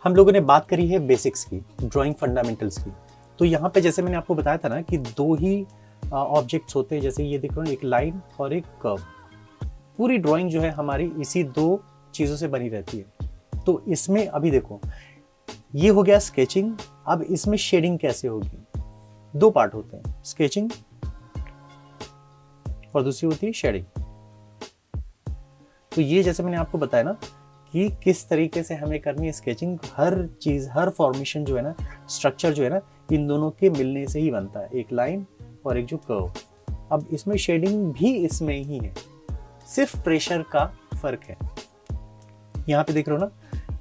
हम लोगों ने बात करी है बेसिक्स की, ड्राइंग फंडामेंटल्स की। तो यहाँ पे जैसे मैंने आपको बताया था ना कि दो ही ऑब्जेक्ट्स होते हैं, जैसे ये देख रहे हो, एक लाइन और एक कर्व। पूरी ड्राइंग जो है हमारी इसी दो चीज़ों से बनी रहती है। तो इसमें अभी देखो, ये हो गया स्केचिंग। अब इसमें शेडिंग कैसे होगी? दो पार्ट होते हैं, स्केचिंग और दूसरी होती है शेडिंग। तो ये जैसे मैंने आपको बताया ना कि किस तरीके से हमें करनी है स्केचिंग। हर चीज, हर फॉर्मेशन जो है ना, स्ट्रक्चर जो है ना, इन दोनों के मिलने से ही बनता है, एक लाइन और एक जो कर्व। अब इसमें शेडिंग भी इसमें ही है, सिर्फ प्रेशर का फर्क है। यहाँ पे देख रहे हो ना,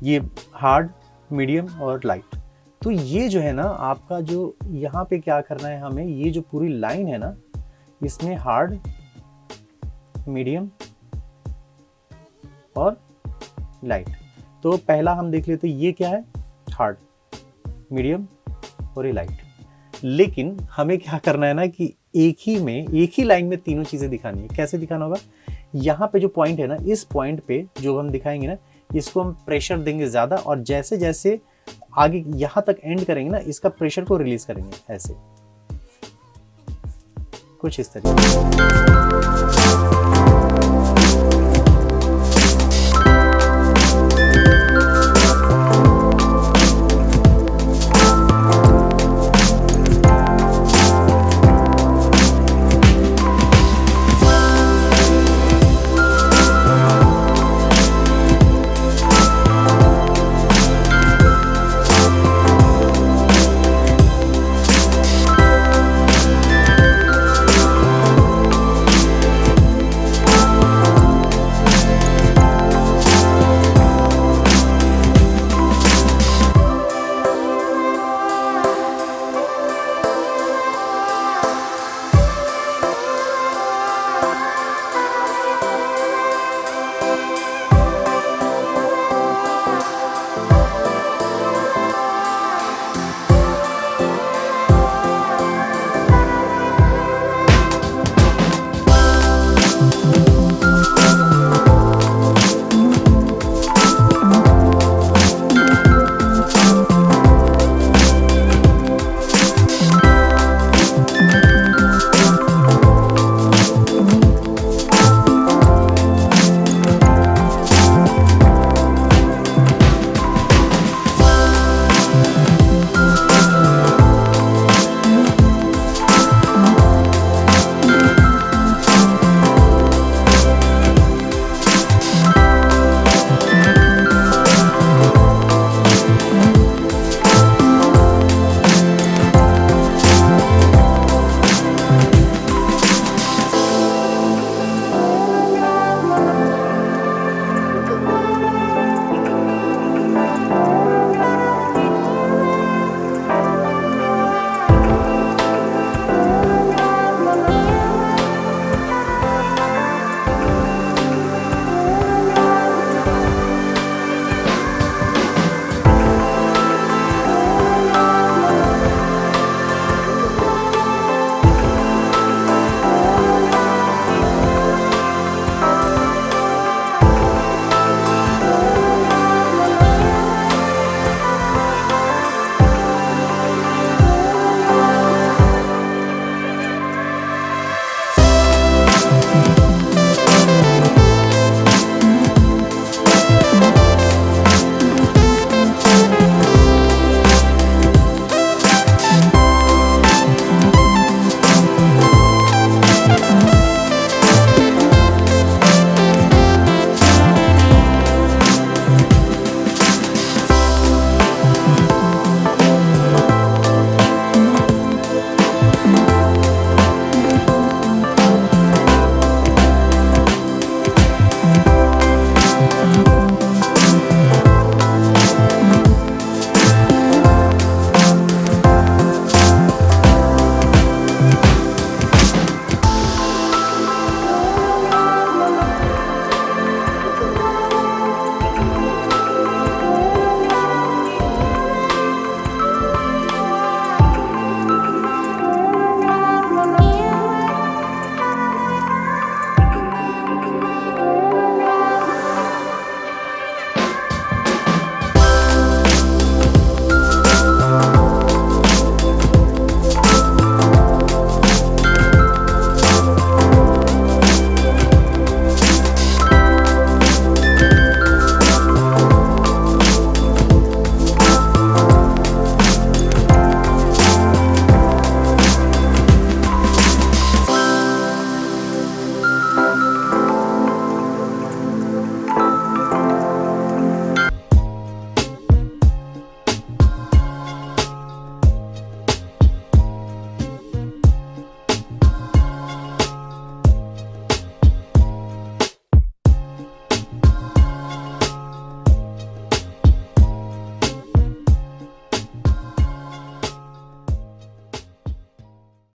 ये हार्ड, मीडियम और लाइट। तो ये जो है ना आपका, जो यहाँ पे क्या करना है हमें, ये जो पूरी लाइन है ना, इसमें हार्ड, मीडियम और लाइट। तो पहला हम देख लेते हैं, ये क्या है, हार्ड, मीडियम और ये लाइट। लेकिन हमें क्या करना है ना कि एक ही लाइन में तीनों चीजें दिखानी है। कैसे दिखाना होगा? यहाँ पे जो पॉइंट है ना, इस पॉइंट पे जो हम दिखाएंगे ना, इसको हम प्रेशर देंगे ज्यादा, और जैसे जैसे आगे यहां तक एंड करेंगे ना, इसका प्रेशर को रिलीज करेंगे, ऐसे कुछ इस तरीके से।